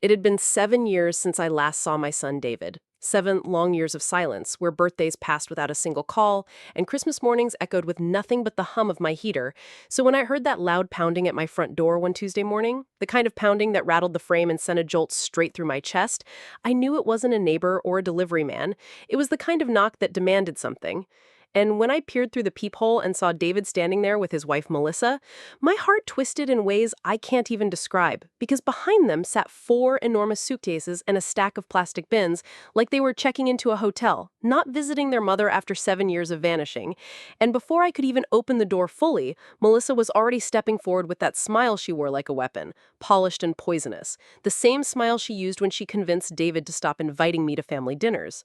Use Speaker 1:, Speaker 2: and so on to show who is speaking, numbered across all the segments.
Speaker 1: It had been 7 years since I last saw my son David. 7 long years of silence, where birthdays passed without a single call, and Christmas mornings echoed with nothing but the hum of my heater. So when I heard that loud pounding at my front door one Tuesday morning, the kind of pounding that rattled the frame and sent a jolt straight through my chest, I knew it wasn't a neighbor or a delivery man. It was the kind of knock that demanded something. And when I peered through the peephole and saw David standing there with his wife Melissa, my heart twisted in ways I can't even describe, because behind them sat 4 enormous suitcases and a stack of plastic bins, like they were checking into a hotel, not visiting their mother after 7 years of vanishing. And before I could even open the door fully, Melissa was already stepping forward with that smile she wore like a weapon, polished and poisonous, the same smile she used when she convinced David to stop inviting me to family dinners.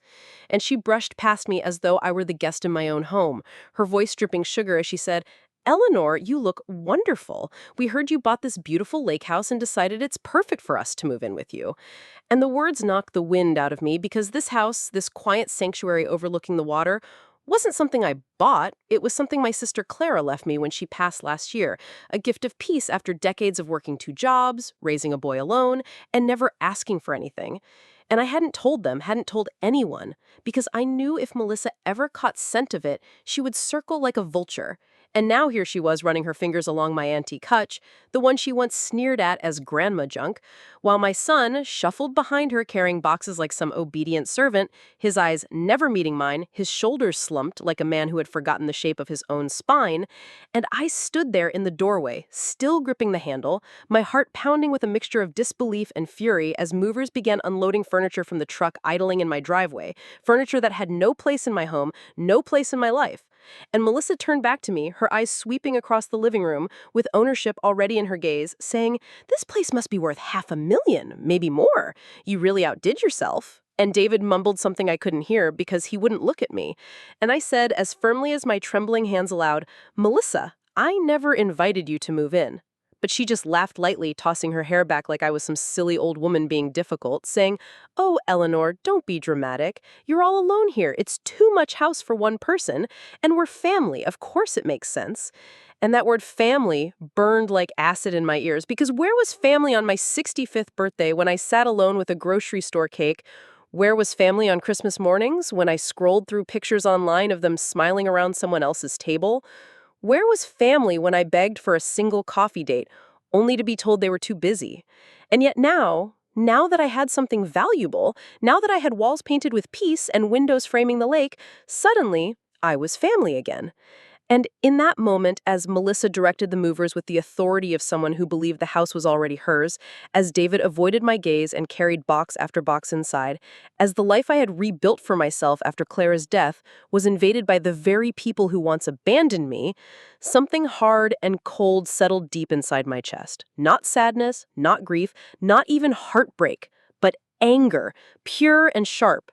Speaker 1: And she brushed past me as though I were the guest in my own home, her voice dripping sugar as she said, "Eleanor, you look wonderful. We heard you bought this beautiful lake house and decided it's perfect for us to move in with you." And the words knocked the wind out of me because this house, this quiet sanctuary overlooking the water, wasn't something I bought. It was something my sister Clara left me when she passed last year, a gift of peace after decades of working 2 jobs, raising a boy alone, and never asking for anything. And I hadn't told them, hadn't told anyone, because I knew if Melissa ever caught scent of it, she would circle like a vulture. And now here she was running her fingers along my antique hutch, the one she once sneered at as grandma junk, while my son shuffled behind her carrying boxes like some obedient servant, his eyes never meeting mine, his shoulders slumped like a man who had forgotten the shape of his own spine, and I stood there in the doorway, still gripping the handle, my heart pounding with a mixture of disbelief and fury as movers began unloading furniture from the truck idling in my driveway, furniture that had no place in my home, no place in my life. And Melissa turned back to me, her eyes sweeping across the living room, with ownership already in her gaze, saying, "This place must be worth 500,000, maybe more. You really outdid yourself." And David mumbled something I couldn't hear because he wouldn't look at me. And I said, as firmly as my trembling hands allowed, "Melissa, I never invited you to move in." But she just laughed lightly, tossing her hair back like I was some silly old woman being difficult, saying, "Oh, Eleanor, don't be dramatic. You're all alone here. It's too much house for one person. And we're family. Of course it makes sense." And that word family burned like acid in my ears, because where was family on my 65th birthday when I sat alone with a grocery store cake? Where was family on Christmas mornings when I scrolled through pictures online of them smiling around someone else's table? Where was family when I begged for a single coffee date, only to be told they were too busy? And yet now that I had something valuable, now that I had walls painted with peace and windows framing the lake, suddenly I was family again. And in that moment, as Melissa directed the movers with the authority of someone who believed the house was already hers, as David avoided my gaze and carried box after box inside, as the life I had rebuilt for myself after Clara's death was invaded by the very people who once abandoned me, something hard and cold settled deep inside my chest. Not sadness, not grief, not even heartbreak, but anger, pure and sharp.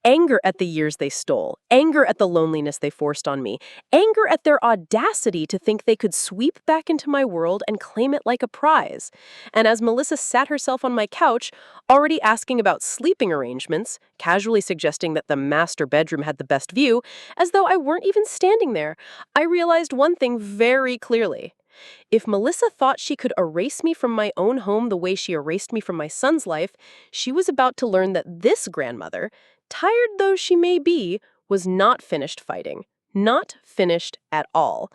Speaker 1: Anger at the years they stole, anger at the loneliness they forced on me, anger at their audacity to think they could sweep back into my world and claim it like a prize. And as Melissa sat herself on my couch, already asking about sleeping arrangements, casually suggesting that the master bedroom had the best view, as though I weren't even standing there, I realized one thing very clearly. If Melissa thought she could erase me from my own home the way she erased me from my son's life, she was about to learn that this grandmother, tired though she may be, was not finished fighting. Not finished at all.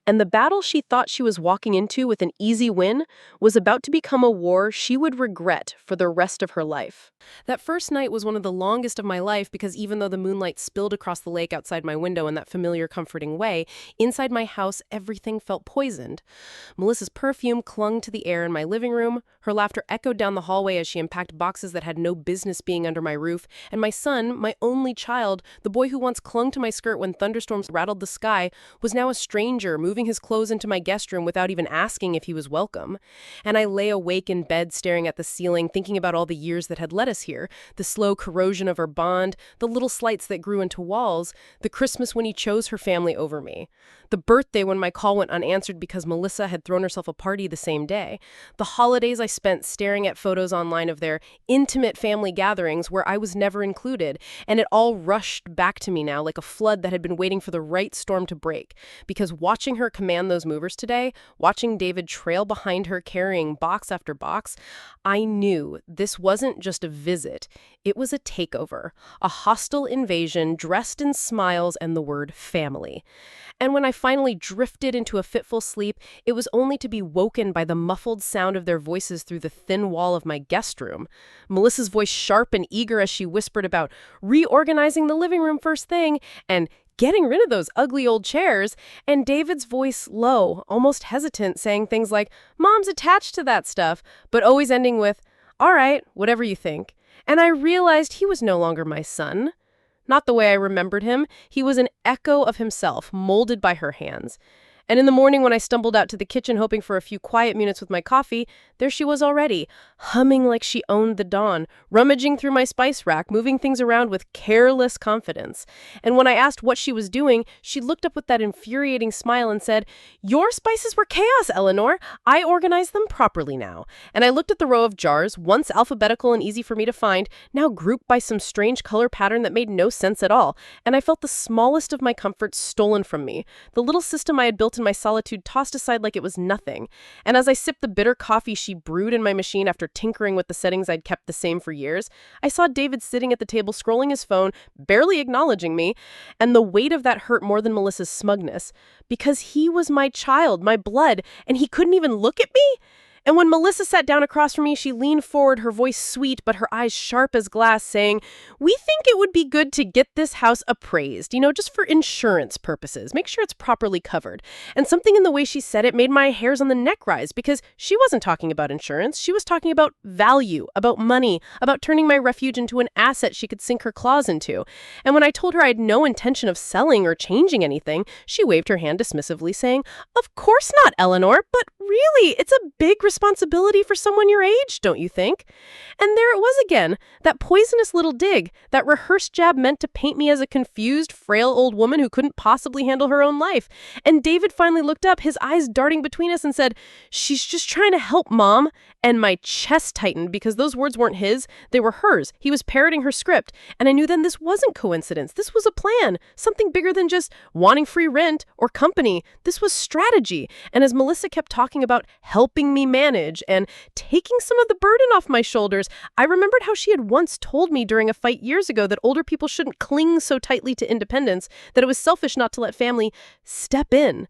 Speaker 1: And the battle she thought she was walking into with an easy win was about to become a war she would regret for the rest of her life. That first night was one of the longest of my life because even though the moonlight spilled across the lake outside my window in that familiar, comforting way, inside my house everything felt poisoned. Melissa's perfume clung to the air in my living room, her laughter echoed down the hallway as she unpacked boxes that had no business being under my roof, and my son, my only child, the boy who once clung to my skirt when thunderstorms rattled the sky, was now a stranger, moving his clothes into my guest room without even asking if he was welcome. And I lay awake in bed staring at the ceiling, thinking about all the years that had led us here, the slow corrosion of our bond, the little slights that grew into walls, the Christmas when he chose her family over me, the birthday when my call went unanswered because Melissa had thrown herself a party the same day, the holidays I spent staring at photos online of their intimate family gatherings where I was never included, and it all rushed back to me now like a flood that had been waiting for the the right storm to break. Because watching her command those movers today, watching David trail behind her carrying box after box, I knew this wasn't just a visit. It was a takeover, a hostile invasion dressed in smiles and the word family. And when I finally drifted into a fitful sleep, it was only to be woken by the muffled sound of their voices through the thin wall of my guest room. Melissa's voice sharp and eager as she whispered about reorganizing the living room first thing and getting rid of those ugly old chairs, and David's voice low, almost hesitant, saying things like, "Mom's attached to that stuff," but always ending with, "All right, whatever you think." And I realized he was no longer my son. Not the way I remembered him. He was an echo of himself, molded by her hands. And in the morning when I stumbled out to the kitchen hoping for a few quiet minutes with my coffee, there she was already, humming like she owned the dawn, rummaging through my spice rack, moving things around with careless confidence. And when I asked what she was doing, she looked up with that infuriating smile and said, "Your spices were chaos, Eleanor. I organized them properly now." And I looked at the row of jars, once alphabetical and easy for me to find, now grouped by some strange color pattern that made no sense at all. And I felt the smallest of my comforts stolen from me. The little system I had built in my solitude tossed aside like it was nothing. And as I sipped the bitter coffee she brewed in my machine after tinkering with the settings I'd kept the same for years, I saw David sitting at the table scrolling his phone, barely acknowledging me, and the weight of that hurt more than Melissa's smugness. Because he was my child, my blood, and he couldn't even look at me? And when Melissa sat down across from me, she leaned forward, her voice sweet, but her eyes sharp as glass, saying, "We think it would be good to get this house appraised, just for insurance purposes. Make sure it's properly covered." And something in the way she said it made my hairs on the neck rise, because she wasn't talking about insurance. She was talking about value, about money, about turning my refuge into an asset she could sink her claws into. And when I told her I had no intention of selling or changing anything, she waved her hand dismissively, saying, "Of course not, Eleanor, but really, it's a big responsibility for someone your age, don't you think?" And there it was again, that poisonous little dig, that rehearsed jab meant to paint me as a confused, frail old woman who couldn't possibly handle her own life. And David finally looked up, his eyes darting between us, and said, "She's just trying to help, Mom." And my chest tightened because those words weren't his, they were hers. He was parroting her script. And I knew then this wasn't coincidence. This was a plan, something bigger than just wanting free rent or company. This was strategy. And as Melissa kept talking about helping me manage and taking some of the burden off my shoulders, I remembered how she had once told me during a fight years ago that older people shouldn't cling so tightly to independence, that it was selfish not to let family step in.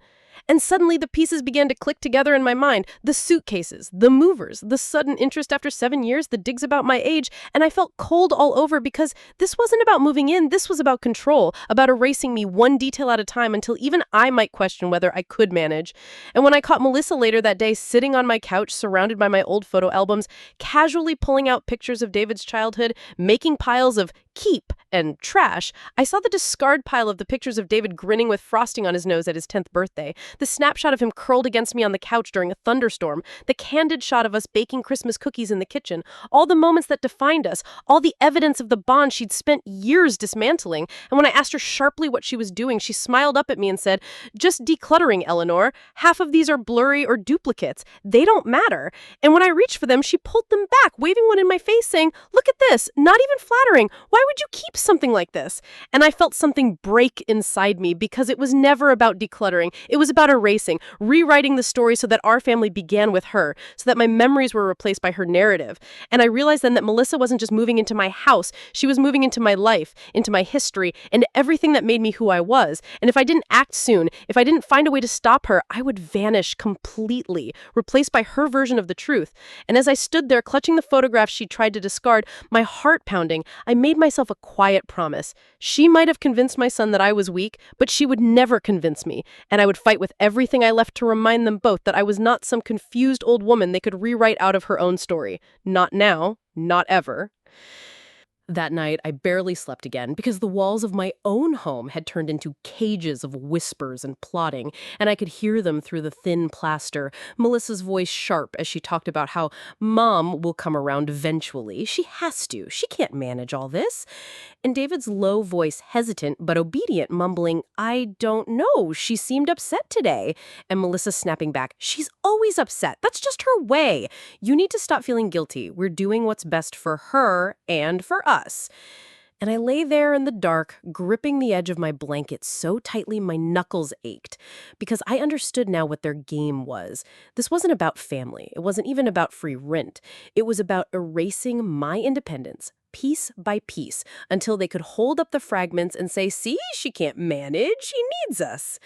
Speaker 1: And suddenly the pieces began to click together in my mind. The suitcases, the movers, the sudden interest after 7 years, the digs about my age, and I felt cold all over because this wasn't about moving in, this was about control, about erasing me one detail at a time until even I might question whether I could manage. And when I caught Melissa later that day sitting on my couch surrounded by my old photo albums, casually pulling out pictures of David's childhood, making piles of keep and trash, I saw the discard pile of the pictures of David grinning with frosting on his nose at his 10th birthday, the snapshot of him curled against me on the couch during a thunderstorm, the candid shot of us baking Christmas cookies in the kitchen, all the moments that defined us, all the evidence of the bond she'd spent years dismantling. And when I asked her sharply what she was doing, she smiled up at me and said, "Just decluttering, Eleanor. Half of these are blurry or duplicates. They don't matter." And when I reached for them, she pulled them back, waving one in my face, saying, "Look at this, not even flattering. Why would you keep something like this?" And I felt something break inside me because it was never about decluttering. It was about erasing, rewriting the story so that our family began with her, so that my memories were replaced by her narrative. And I realized then that Melissa wasn't just moving into my house, she was moving into my life, into my history, into everything that made me who I was. And if I didn't act soon, if I didn't find a way to stop her, I would vanish completely, replaced by her version of the truth. And as I stood there clutching the photograph she tried to discard, my heart pounding, I made myself a quiet promise. She might have convinced my son that I was weak, but she would never convince me. And I would fight with everything I left to remind them both that I was not some confused old woman they could rewrite out of her own story. Not now, not ever. That night, I barely slept again because the walls of my own home had turned into cages of whispers and plotting, and I could hear them through the thin plaster. Melissa's voice sharp as she talked about how Mom will come around eventually. She has to. She can't manage all this. And David's low voice, hesitant but obedient, mumbling, "I don't know. She seemed upset today." And Melissa snapping back, "She's always upset. That's just her way. You need to stop feeling guilty. We're doing what's best for her and for us." And I lay there in the dark, gripping the edge of my blanket so tightly my knuckles ached, because I understood now what their game was. This wasn't about family. It wasn't even about free rent. It was about erasing my independence, piece by piece, until they could hold up the fragments and say, "See, she can't manage. She needs us."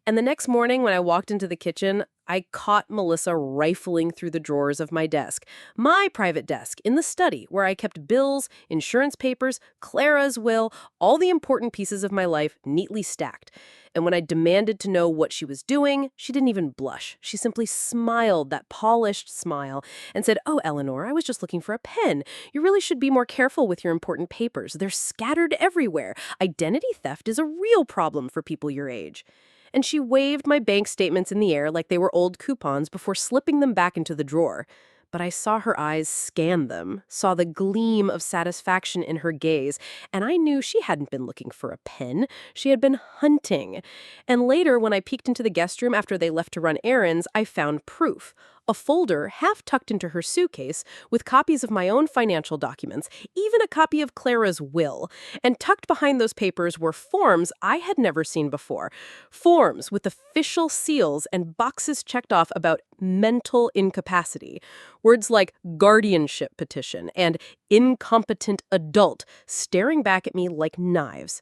Speaker 1: And the next morning, when I walked into the kitchen, I caught Melissa rifling through the drawers of my desk, my private desk in the study, where I kept bills, insurance papers, Clara's will, all the important pieces of my life neatly stacked. And when I demanded to know what she was doing, she didn't even blush. She simply smiled, that polished smile, and said, "Oh, Eleanor, I was just looking for a pen. You really should be more careful with your important papers. They're scattered everywhere. Identity theft is a real problem for people your age." And she waved my bank statements in the air like they were old coupons before slipping them back into the drawer. But I saw her eyes scan them, saw the gleam of satisfaction in her gaze, and I knew she hadn't been looking for a pen. She had been hunting. And later, when I peeked into the guest room after they left to run errands, I found proof. A folder half tucked into her suitcase with copies of my own financial documents, even a copy of Clara's will. And tucked behind those papers were forms I had never seen before. Forms with official seals and boxes checked off about mental incapacity. Words like guardianship petition and incompetent adult staring back at me like knives.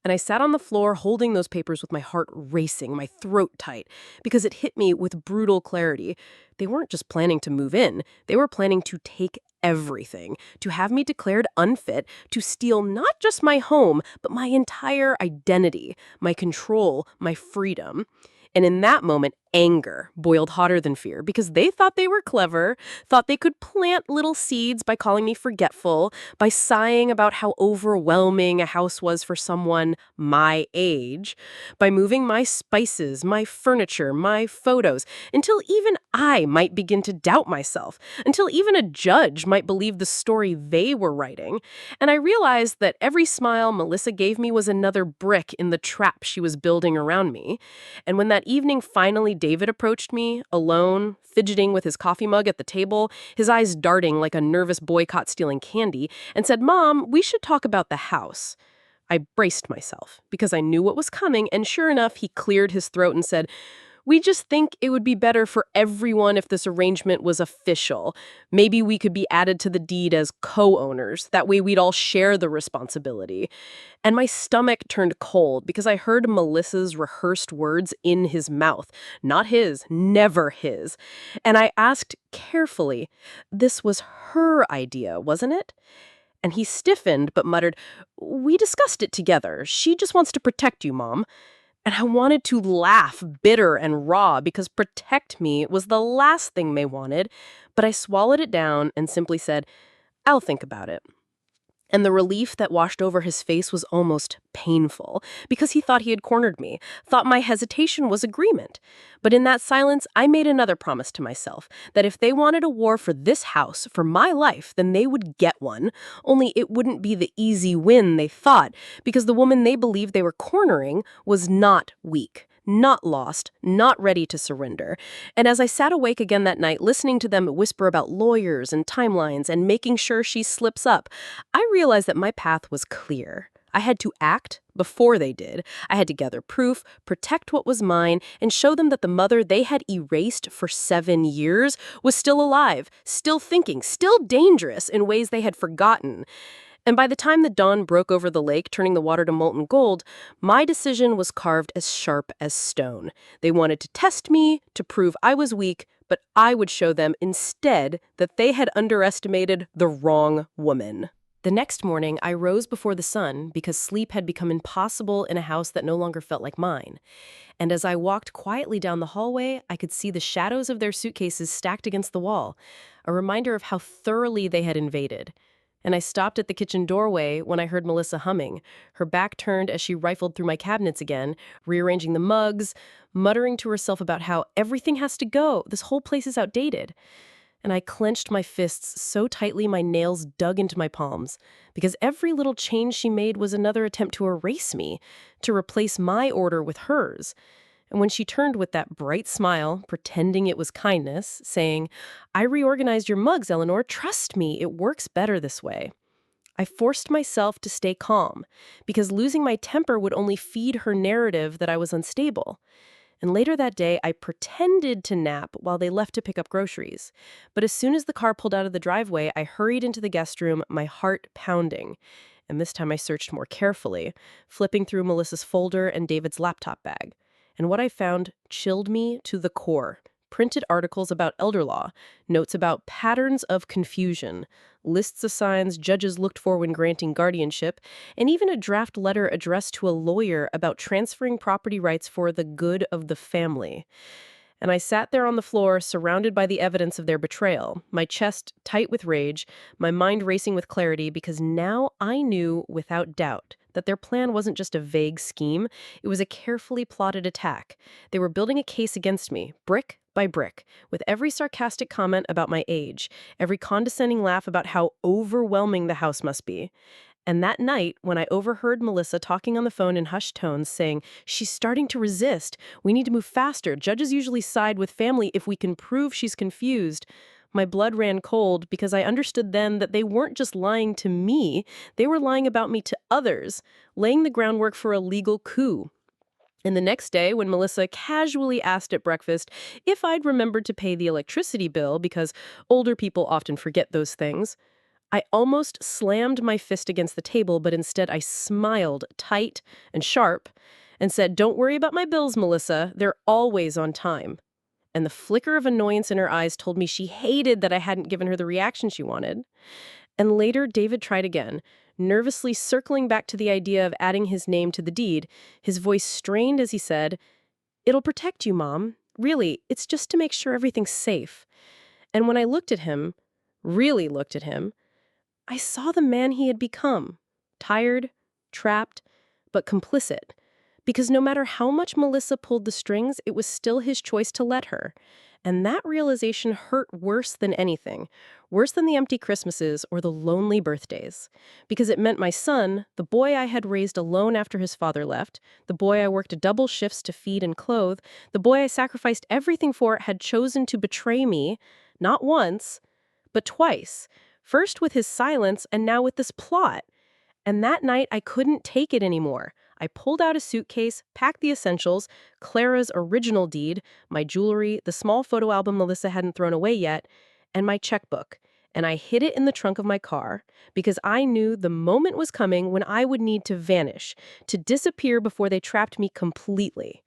Speaker 1: And I sat on the floor holding those papers with my heart racing, my throat tight, because it hit me with brutal clarity. They weren't just planning to move in, they were planning to take everything, to have me declared unfit, to steal not just my home, but my entire identity, my control, my freedom. And in that moment, anger boiled hotter than fear because they thought they were clever, thought they could plant little seeds by calling me forgetful, by sighing about how overwhelming a house was for someone my age, by moving my spices, my furniture, my photos, until even I might begin to doubt myself, until even a judge might believe the story they were writing. And I realized that every smile Melissa gave me was another brick in the trap she was building around me. And when that evening finally David approached me, alone, fidgeting with his coffee mug at the table, his eyes darting like a nervous boy caught stealing candy, and said, "Mom, we should talk about the house." I braced myself because I knew what was coming, and sure enough, he cleared his throat and said, "We just think it would be better for everyone if this arrangement was official. Maybe we could be added to the deed as co-owners. That way we'd all share the responsibility." And my stomach turned cold because I heard Melissa's rehearsed words in his mouth. Not his, never his. And I asked carefully, "This was her idea, wasn't it?" And he stiffened but muttered, "We discussed it together. She just wants to protect you, Mom." And I wanted to laugh, bitter and raw, because protect me was the last thing they wanted. But I swallowed it down and simply said, "I'll think about it." And the relief that washed over his face was almost painful, because he thought he had cornered me, thought my hesitation was agreement. But in that silence, I made another promise to myself, that if they wanted a war for this house, for my life, then they would get one, only it wouldn't be the easy win they thought, because the woman they believed they were cornering was not weak. Not lost, not ready to surrender. And as I sat awake again that night, listening to them whisper about lawyers and timelines and making sure she slips up, I realized that my path was clear. I had to act before they did. I had to gather proof, protect what was mine, and show them that the mother they had erased for 7 years was still alive, still thinking, still dangerous in ways they had forgotten. And by the time the dawn broke over the lake, turning the water to molten gold, my decision was carved as sharp as stone. They wanted to test me, to prove I was weak, but I would show them instead that they had underestimated the wrong woman. The next morning, I rose before the sun because sleep had become impossible in a house that no longer felt like mine. And as I walked quietly down the hallway, I could see the shadows of their suitcases stacked against the wall, a reminder of how thoroughly they had invaded. And I stopped at the kitchen doorway when I heard Melissa humming, her back turned as she rifled through my cabinets again, rearranging the mugs, muttering to herself about how everything has to go, this whole place is outdated. And I clenched my fists so tightly my nails dug into my palms, because every little change she made was another attempt to erase me, to replace my order with hers. And when she turned with that bright smile, pretending it was kindness, saying, "I reorganized your mugs, Eleanor. Trust me, it works better this way." I forced myself to stay calm, because losing my temper would only feed her narrative that I was unstable. And later that day, I pretended to nap while they left to pick up groceries. But as soon as the car pulled out of the driveway, I hurried into the guest room, my heart pounding. And this time I searched more carefully, flipping through Melissa's folder and David's laptop bag. And what I found chilled me to the core. Printed articles about elder law, notes about patterns of confusion, lists of signs judges looked for when granting guardianship, and even a draft letter addressed to a lawyer about transferring property rights for the good of the family. And I sat there on the floor, surrounded by the evidence of their betrayal, my chest tight with rage, my mind racing with clarity, because now I knew without doubt that their plan wasn't just a vague scheme, it was a carefully plotted attack. They were building a case against me, brick by brick, with every sarcastic comment about my age, every condescending laugh about how overwhelming the house must be. And that night, when I overheard Melissa talking on the phone in hushed tones, saying, "She's starting to resist. We need to move faster. Judges usually side with family if we can prove she's confused," my blood ran cold, because I understood then that they weren't just lying to me, they were lying about me to others, laying the groundwork for a legal coup. And the next day, when Melissa casually asked at breakfast if I'd remembered to pay the electricity bill, because older people often forget those things, I almost slammed my fist against the table, but instead I smiled tight and sharp and said, "Don't worry about my bills, Melissa. They're always on time." And the flicker of annoyance in her eyes told me she hated that I hadn't given her the reaction she wanted. And later, David tried again, nervously circling back to the idea of adding his name to the deed, his voice strained as he said, "It'll protect you, Mom. Really, it's just to make sure everything's safe." And when I looked at him, really looked at him, I saw the man he had become, tired, trapped, but complicit. Because no matter how much Melissa pulled the strings, it was still his choice to let her. And that realization hurt worse than anything, worse than the empty Christmases or the lonely birthdays. Because it meant my son, the boy I had raised alone after his father left, the boy I worked double shifts to feed and clothe, the boy I sacrificed everything for, had chosen to betray me, not once, but twice. First with his silence, and now with this plot. And that night, I couldn't take it anymore. I pulled out a suitcase, packed the essentials, Clara's original deed, my jewelry, the small photo album Melissa hadn't thrown away yet, and my checkbook. And I hid it in the trunk of my car, because I knew the moment was coming when I would need to vanish, to disappear before they trapped me completely.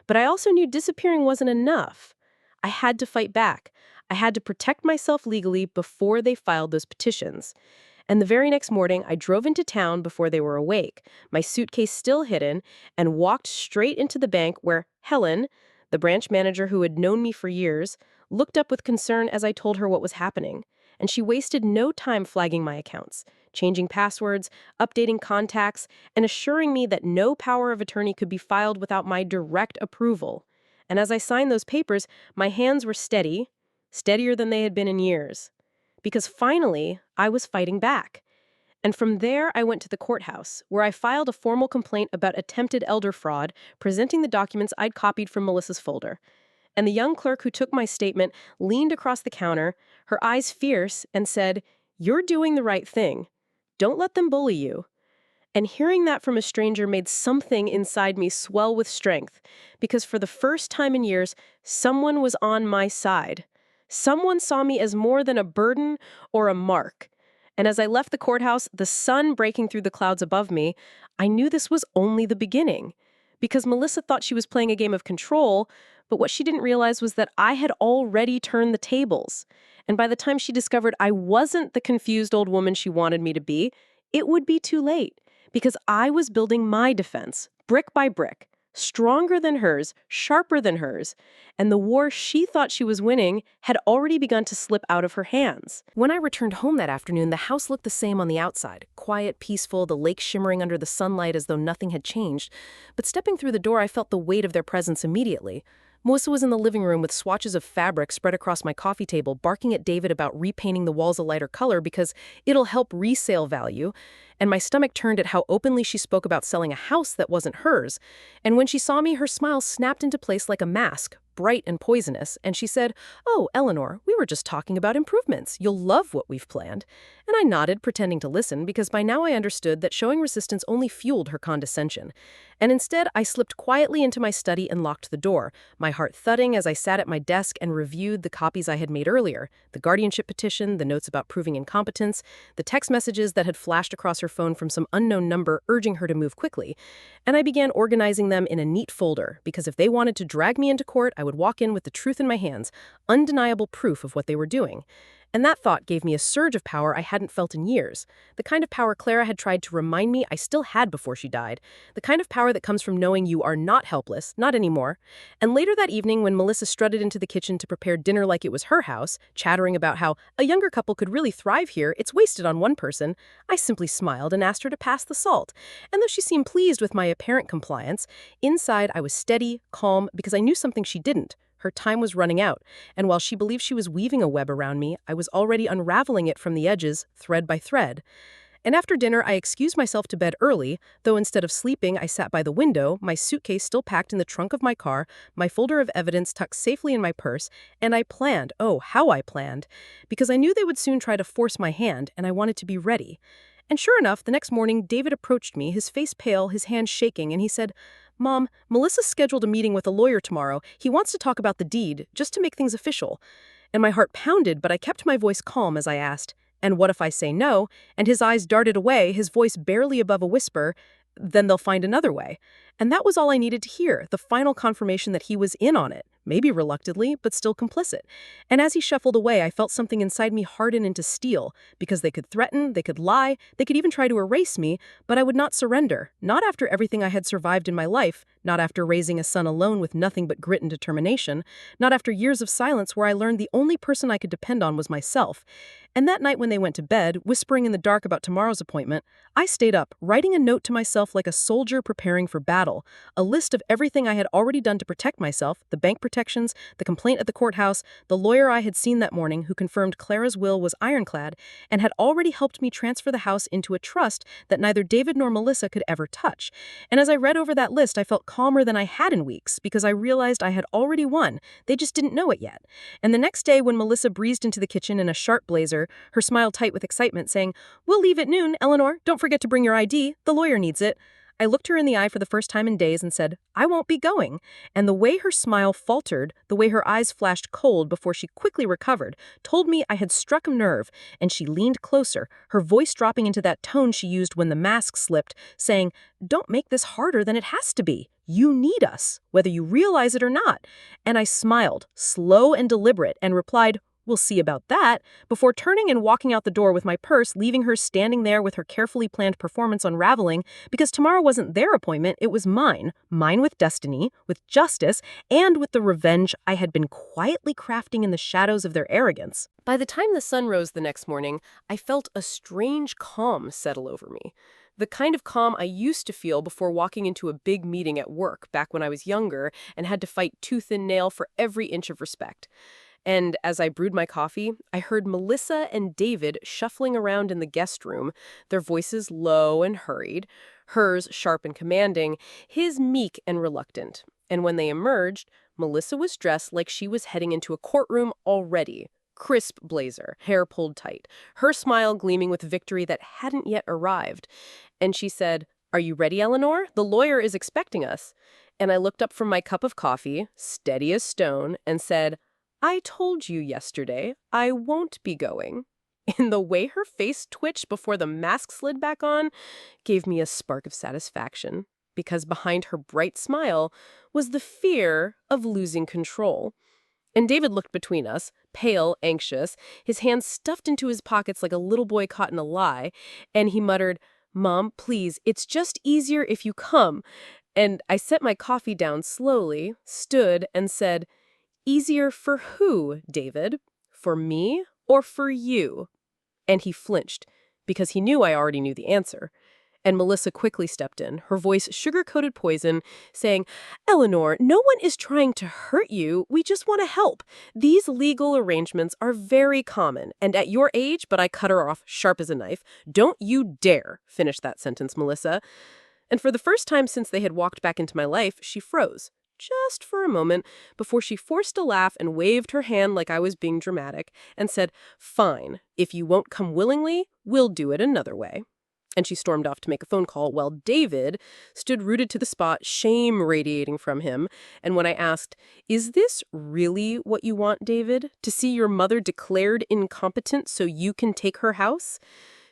Speaker 1: But I also knew disappearing wasn't enough. I had to fight back. I had to protect myself legally before they filed those petitions. And the very next morning, I drove into town before they were awake, my suitcase still hidden, and walked straight into the bank where Helen, the branch manager who had known me for years, looked up with concern as I told her what was happening. And she wasted no time flagging my accounts, changing passwords, updating contacts, and assuring me that no power of attorney could be filed without my direct approval. And as I signed those papers, my hands were steady, steadier than they had been in years. Because finally, I was fighting back. And from there, I went to the courthouse, where I filed a formal complaint about attempted elder fraud, presenting the documents I'd copied from Melissa's folder. And the young clerk who took my statement leaned across the counter, her eyes fierce, and said, "You're doing the right thing. Don't let them bully you." And hearing that from a stranger made something inside me swell with strength, because for the first time in years, someone was on my side. Someone saw me as more than a burden or a mark. And as I left the courthouse, the sun breaking through the clouds above me, I knew this was only the beginning. Because Melissa thought she was playing a game of control, but what she didn't realize was that I had already turned the tables. And by the time she discovered I wasn't the confused old woman she wanted me to be, it would be too late. Because I was building my defense, brick by brick. Stronger than hers, sharper than hers, and the war she thought she was winning had already begun to slip out of her hands. When I returned home that afternoon, the house looked the same on the outside, quiet, peaceful, the lake shimmering under the sunlight as though nothing had changed. But stepping through the door, I felt the weight of their presence immediately. Melissa was in the living room with swatches of fabric spread across my coffee table, barking at David about repainting the walls a lighter color because it'll help resale value. and my stomach turned at how openly she spoke about selling a house that wasn't hers. And when she saw me, her smile snapped into place like a mask, bright and poisonous, and she said, "Oh, Eleanor, we were just talking about improvements. You'll love what we've planned." And I nodded, pretending to listen, because by now I understood that showing resistance only fueled her condescension. And instead, I slipped quietly into my study and locked the door, my heart thudding as I sat at my desk and reviewed the copies I had made earlier, the guardianship petition, the notes about proving incompetence, the text messages that had flashed across her phone from some unknown number urging her to move quickly. And I began organizing them in a neat folder, because if they wanted to drag me into court, I would walk in with the truth in my hands, undeniable proof of what they were doing. And that thought gave me a surge of power I hadn't felt in years. The kind of power Clara had tried to remind me I still had before she died. The kind of power that comes from knowing you are not helpless, not anymore. And later that evening, when Melissa strutted into the kitchen to prepare dinner like it was her house, chattering about how a younger couple could really thrive here, it's wasted on one person, I simply smiled and asked her to pass the salt. And though she seemed pleased with my apparent compliance, inside I was steady, calm, because I knew something she didn't. Her time was running out, and while she believed she was weaving a web around me, I was already unraveling it from the edges, thread by thread. And after dinner, I excused myself to bed early, though instead of sleeping, I sat by the window, my suitcase still packed in the trunk of my car, my folder of evidence tucked safely in my purse, and I planned, oh, how I planned, because I knew they would soon try to force my hand, and I wanted to be ready. And sure enough, the next morning, David approached me, his face pale, his hands shaking, and he said, "Mom, Melissa's scheduled a meeting with a lawyer tomorrow. He wants to talk about the deed, just to make things official." And my heart pounded, but I kept my voice calm as I asked, "And what if I say no?" And his eyes darted away, his voice barely above a whisper, "Then they'll find another way." And that was all I needed to hear, the final confirmation that he was in on it, maybe reluctantly, but still complicit. And as he shuffled away, I felt something inside me harden into steel, because they could threaten, they could lie, they could even try to erase me, but I would not surrender, not after everything I had survived in my life, not after raising a son alone with nothing but grit and determination, not after years of silence where I learned the only person I could depend on was myself. And that night when they went to bed, whispering in the dark about tomorrow's appointment, I stayed up, writing a note to myself like a soldier preparing for battle, a list of everything I had already done to protect myself, the bank protections, the complaint at the courthouse, the lawyer I had seen that morning who confirmed Clara's will was ironclad and had already helped me transfer the house into a trust that neither David nor Melissa could ever touch. And as I read over that list, I felt calmer than I had in weeks because I realized I had already won. They just didn't know it yet. And the next day when Melissa breezed into the kitchen in a sharp blazer, her smile tight with excitement, saying, "We'll leave at noon, Eleanor. Don't forget to bring your ID. The lawyer needs it." I looked her in the eye for the first time in days and said, "I won't be going." And the way her smile faltered, the way her eyes flashed cold before she quickly recovered, told me I had struck a nerve, and she leaned closer, her voice dropping into that tone she used when the mask slipped, saying, "Don't make this harder than it has to be. You need us, whether you realize it or not." And I smiled, slow and deliberate, and replied, "We'll see about that," before turning and walking out the door with my purse, leaving her standing there with her carefully planned performance unraveling, because tomorrow wasn't their appointment, it was mine. Mine with destiny, with justice, and with the revenge I had been quietly crafting in the shadows of their arrogance. By the time the sun rose the next morning, I felt a strange calm settle over me. The kind of calm I used to feel before walking into a big meeting at work back when I was younger and had to fight tooth and nail for every inch of respect. And as I brewed my coffee, I heard Melissa and David shuffling around in the guest room, their voices low and hurried, hers sharp and commanding, his meek and reluctant. And when they emerged, Melissa was dressed like she was heading into a courtroom already. Crisp blazer, hair pulled tight, her smile gleaming with victory that hadn't yet arrived. And she said, "Are you ready, Eleanor? The lawyer is expecting us." And I looked up from my cup of coffee, steady as stone, and said, "I told you yesterday I won't be going." And the way her face twitched before the mask slid back on gave me a spark of satisfaction, because behind her bright smile was the fear of losing control. And David looked between us, pale, anxious, his hands stuffed into his pockets like a little boy caught in a lie, and he muttered, "Mom, please, it's just easier if you come." And I set my coffee down slowly, stood, and said, "Easier for who, David? For me or for you?" And he flinched, because he knew I already knew the answer. And Melissa quickly stepped in, her voice sugar-coated poison, saying, "Eleanor, no one is trying to hurt you. We just want to help. These legal arrangements are very common, and at your age," but I cut her off sharp as a knife, "don't you dare finish that sentence, Melissa." And for the first time since they had walked back into my life, she froze. Just for a moment, before she forced a laugh and waved her hand like I was being dramatic, and said, "Fine, if you won't come willingly, we'll do it another way." And she stormed off to make a phone call while David stood rooted to the spot, shame radiating from him. And when I asked, "Is this really what you want, David? To see your mother declared incompetent so you can take her house?"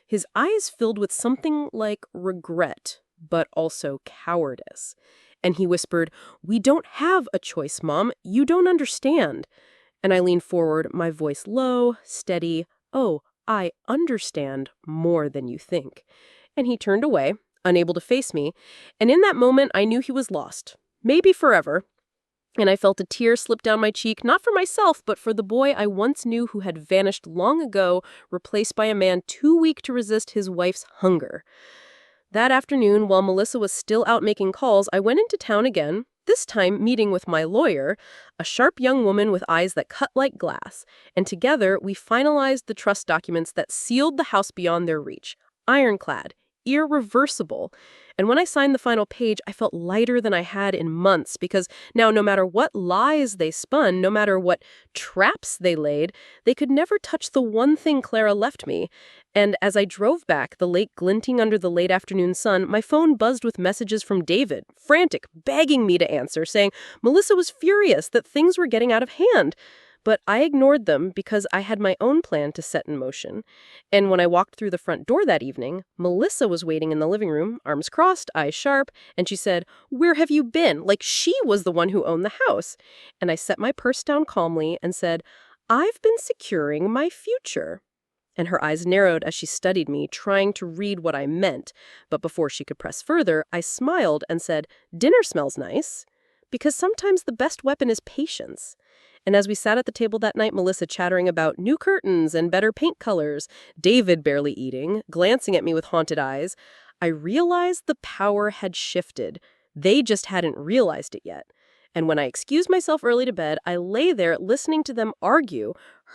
Speaker 1: His eyes filled with something like regret, but also cowardice. And he whispered, "We don't have a choice, Mom. You don't understand." And I leaned forward, my voice low, steady. "Oh, I understand more than you think." And he turned away, unable to face me. And in that moment, I knew he was lost. Maybe forever. And I felt a tear slip down my cheek, not for myself, but for the boy I once knew who had vanished long ago, replaced by a man too weak to resist his wife's hunger. That afternoon, while Melissa was still out making calls, I went into town again, this time meeting with my lawyer, a sharp young woman with eyes that cut like glass. And together, we finalized the trust documents that sealed the house beyond their reach. Ironclad. Irreversible. And when I signed the final page, I felt lighter than I had in months, because now no matter what lies they spun, no matter what traps they laid, they could never touch the one thing Clara left me. And as I drove back, the lake glinting under the late afternoon sun, my phone buzzed with messages from David, frantic, begging me to answer, saying Melissa was furious that things were getting out of hand. But I ignored them because I had my own plan to set in motion. And when I walked through the front door that evening, Melissa was waiting in the living room, arms crossed, eyes sharp, and she said, "Where have you been?" Like she was the one who owned the house. And I set my purse down calmly and said, "I've been securing my future." And her eyes narrowed as she studied me, trying to read what I meant. But before she could press further, I smiled and said, "Dinner smells nice." Because sometimes the best weapon is patience. And as we sat at the table that night, Melissa chattering about new curtains and better paint colors, David barely eating, glancing at me with haunted eyes, I realized the power had shifted. They just hadn't realized it yet. And when I excused myself early to bed, I lay there listening to them argue,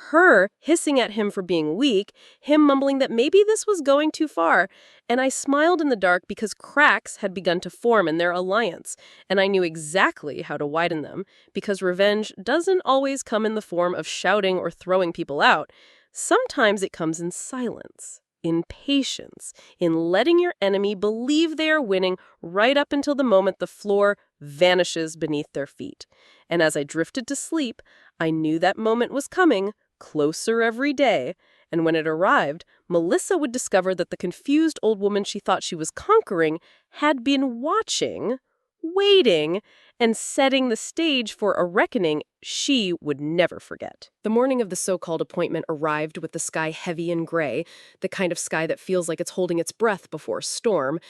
Speaker 1: her hissing at him for being weak, him mumbling that maybe this was going too far. And I smiled in the dark because cracks had begun to form in their alliance, and I knew exactly how to widen them, because revenge doesn't always come in the form of shouting or throwing people out. Sometimes it comes in silence, in patience, in letting your enemy believe they are winning right up until the moment the floor vanishes beneath their feet. And as I drifted to sleep, I knew that moment was coming, closer every day. And when it arrived, Melissa would discover that the confused old woman she thought she was conquering had been watching, waiting, and setting the stage for a reckoning she would never forget. The morning of the so-called appointment arrived with the sky heavy and gray, the kind of sky that feels like it's holding its breath before a storm.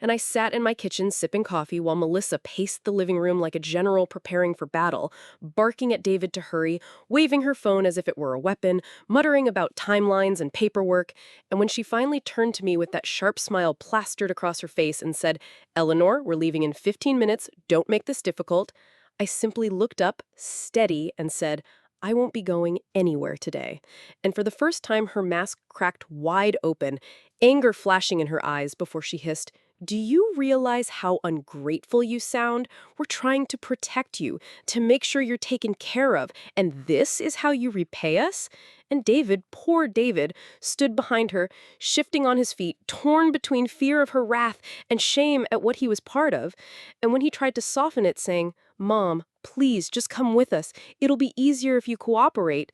Speaker 1: And I sat in my kitchen sipping coffee while Melissa paced the living room like a general preparing for battle, barking at David to hurry, waving her phone as if it were a weapon, muttering about timelines and paperwork. And when she finally turned to me with that sharp smile plastered across her face and said, "Eleanor, we're leaving in 15 minutes. Don't make this difficult," I simply looked up, steady, and said, "I won't be going anywhere today." And for the first time, her mask cracked wide open, anger flashing in her eyes before she hissed, "Do you realize how ungrateful you sound? We're trying to protect you, to make sure you're taken care of, and this is how you repay us?" And David, poor David, stood behind her, shifting on his feet, torn between fear of her wrath and shame at what he was part of. And when he tried to soften it, saying, "Mom, please, just come with us. It'll be easier if you cooperate,"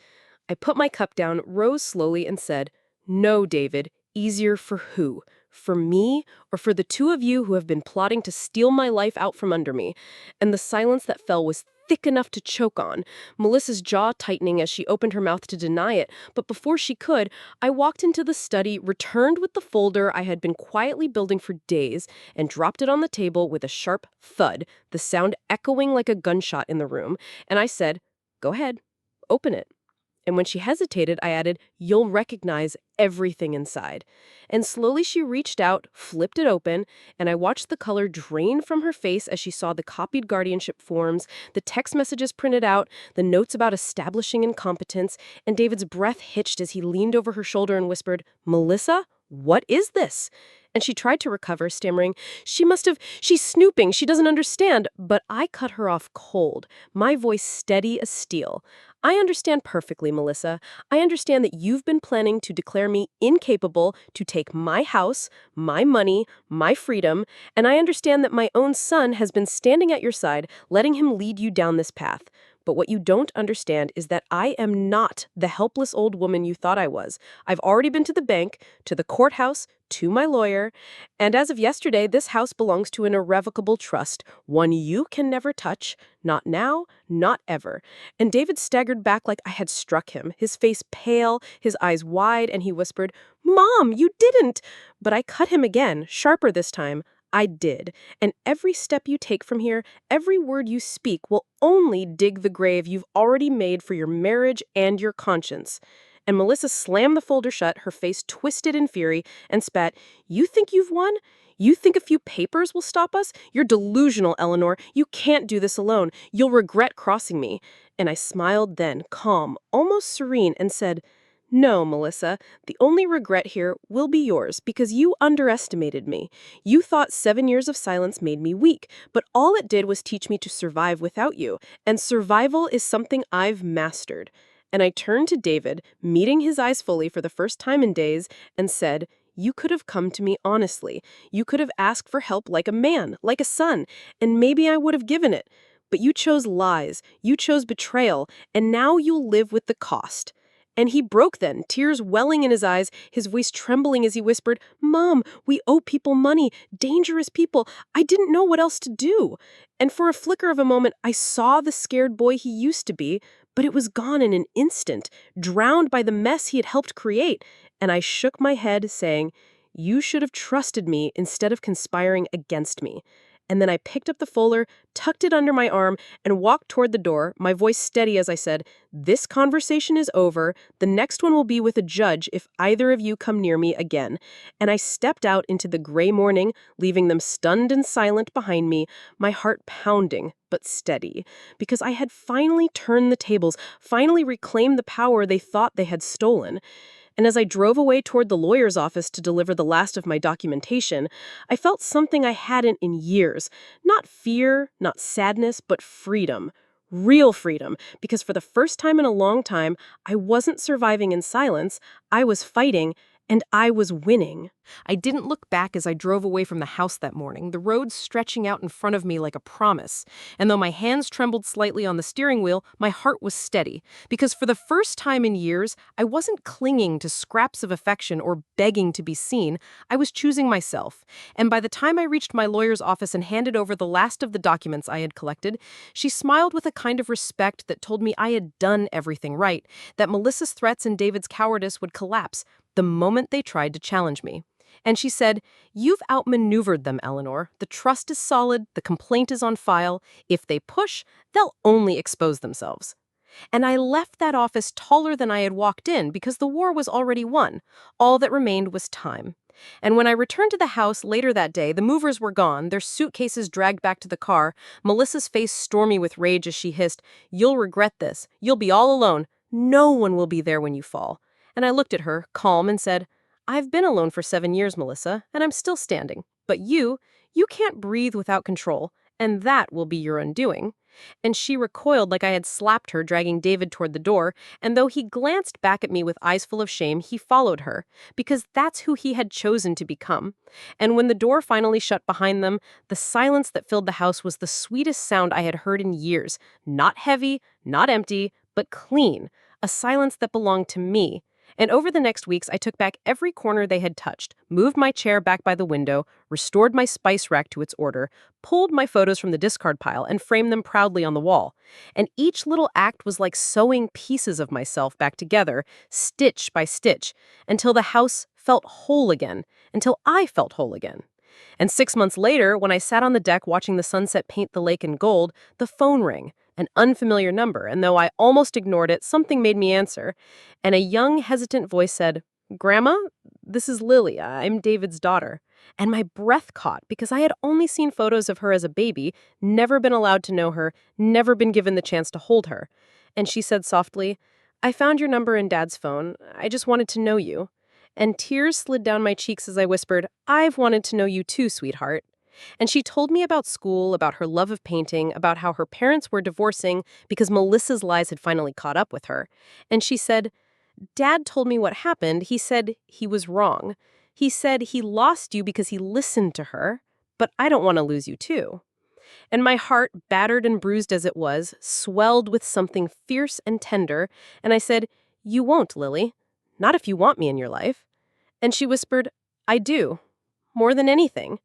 Speaker 1: I put my cup down, rose slowly, and said, "No, David, easier for who? For me, or for the two of you who have been plotting to steal my life out from under me?" And the silence that fell was thick enough to choke on, Melissa's jaw tightening as she opened her mouth to deny it. But before she could, I walked into the study, returned with the folder I had been quietly building for days, and dropped it on the table with a sharp thud, the sound echoing like a gunshot in the room. And I said, "Go ahead, open it." And when she hesitated, I added, "You'll recognize everything inside." And slowly she reached out, flipped it open, and I watched the color drain from her face as she saw the copied guardianship forms, the text messages printed out, the notes about establishing incompetence, and David's breath hitched as he leaned over her shoulder and whispered, "Melissa, what is this?" And she tried to recover, stammering, she's snooping, she doesn't understand." But I cut her off cold, my voice steady as steel. "I understand perfectly, Melissa. I understand that you've been planning to declare me incapable to take my house, my money, my freedom, and I understand that my own son has been standing at your side, letting him lead you down this path. But what you don't understand is that I am not the helpless old woman you thought I was. I've already been to the bank, to the courthouse, to my lawyer, and as of yesterday, this house belongs to an irrevocable trust, one you can never touch, not now, not ever." And David staggered back like I had struck him, his face pale, his eyes wide, and he whispered, "Mom, you didn't!" But I cut him again, sharper this time. "I did. And every step you take from here, every word you speak will only dig the grave you've already made for your marriage and your conscience." And Melissa slammed the folder shut, her face twisted in fury, and spat, "You think you've won? You think a few papers will stop us? You're delusional, Eleanor. You can't do this alone. You'll regret crossing me." And I smiled then, calm, almost serene, and said, "No, Melissa, the only regret here will be yours because you underestimated me. You thought 7 years of silence made me weak, but all it did was teach me to survive without you, and survival is something I've mastered." And I turned to David, meeting his eyes fully for the first time in days, and said, "You could have come to me honestly. You could have asked for help like a man, like a son, and maybe I would have given it. But you chose lies, you chose betrayal, and now you'll live with the cost." And he broke then, tears welling in his eyes, his voice trembling as he whispered, "Mom, we owe people money, dangerous people. I didn't know what else to do." And for a flicker of a moment, I saw the scared boy he used to be, but it was gone in an instant, drowned by the mess he had helped create. And I shook my head, saying, "You should have trusted me instead of conspiring against me." And then I picked up the folder, tucked it under my arm, and walked toward the door, my voice steady as I said, "This conversation is over. The next one will be with a judge if either of you come near me again." And I stepped out into the gray morning, leaving them stunned and silent behind me, my heart pounding, but steady, because I had finally turned the tables, finally reclaimed the power they thought they had stolen. And as I drove away toward the lawyer's office to deliver the last of my documentation, I felt something I hadn't in years. Not fear, not sadness, but freedom. Real freedom, because for the first time in a long time, I wasn't surviving in silence, I was fighting, and I was winning. I didn't look back as I drove away from the house that morning, the road stretching out in front of me like a promise. And though my hands trembled slightly on the steering wheel, my heart was steady, because for the first time in years, I wasn't clinging to scraps of affection or begging to be seen. I was choosing myself. And by the time I reached my lawyer's office and handed over the last of the documents I had collected, she smiled with a kind of respect that told me I had done everything right, that Melissa's threats and David's cowardice would collapse the moment they tried to challenge me. And she said, "You've outmaneuvered them, Eleanor. The trust is solid, the complaint is on file. If they push, they'll only expose themselves." And I left that office taller than I had walked in because the war was already won. All that remained was time. And when I returned to the house later that day, the movers were gone, their suitcases dragged back to the car, Melissa's face stormy with rage as she hissed, "You'll regret this. You'll be all alone. No one will be there when you fall." And I looked at her, calm, and said, "I've been alone for 7 years, Melissa, and I'm still standing. But you can't breathe without control, and that will be your undoing." And she recoiled like I had slapped her, dragging David toward the door, and though he glanced back at me with eyes full of shame, he followed her, because that's who he had chosen to become. And when the door finally shut behind them, the silence that filled the house was the sweetest sound I had heard in years. Not heavy, not empty, but clean. A silence that belonged to me. And over the next weeks, I took back every corner they had touched, moved my chair back by the window, restored my spice rack to its order, pulled my photos from the discard pile, and framed them proudly on the wall. And each little act was like sewing pieces of myself back together, stitch by stitch, until the house felt whole again, until I felt whole again. And 6 months later, when I sat on the deck watching the sunset paint the lake in gold, the phone rang. an unfamiliar number, and though I almost ignored it, something made me answer. And a young, hesitant voice said, "Grandma, this is Lily. I'm David's daughter." And my breath caught because I had only seen photos of her as a baby, never been allowed to know her, never been given the chance to hold her. And she said softly, "I found your number in Dad's phone. I just wanted to know you." And tears slid down my cheeks as I whispered, "I've wanted to know you too, sweetheart." And she told me about school, about her love of painting, about how her parents were divorcing because Melissa's lies had finally caught up with her. And she said, "Dad told me what happened. He said he was wrong. He said he lost you because he listened to her, but I don't want to lose you too." And my heart, battered and bruised as it was, swelled with something fierce and tender, and I said, "You won't, Lily. Not if you want me in your life." And she whispered, "I do. More than anything."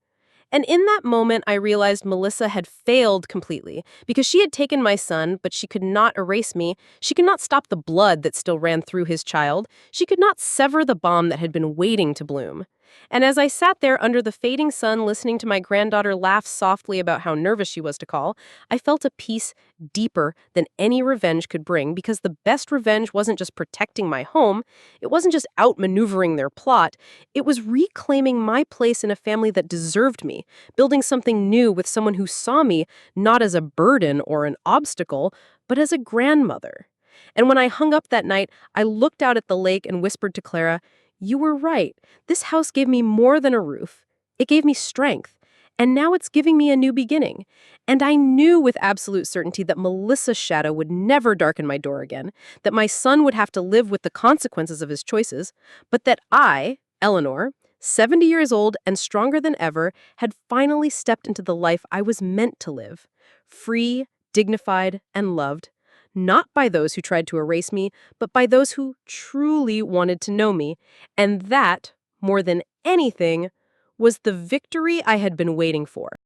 Speaker 1: And in that moment, I realized Melissa had failed completely because she had taken my son, but she could not erase me. She could not stop the blood that still ran through his child. She could not sever the bomb that had been waiting to bloom. And as I sat there under the fading sun, listening to my granddaughter laugh softly about how nervous she was to call, I felt a peace deeper than any revenge could bring, because the best revenge wasn't just protecting my home. It wasn't just outmaneuvering their plot. It was reclaiming my place in a family that deserved me, building something new with someone who saw me not as a burden or an obstacle, but as a grandmother. And when I hung up that night, I looked out at the lake and whispered to Clara, "You were right. This house gave me more than a roof. It gave me strength. And now it's giving me a new beginning." And I knew with absolute certainty that Melissa's shadow would never darken my door again, that my son would have to live with the consequences of his choices, but that I, Eleanor, 70 years old and stronger than ever, had finally stepped into the life I was meant to live. Free, dignified, and loved. Not by those who tried to erase me, but by those who truly wanted to know me. And that, more than anything, was the victory I had been waiting for.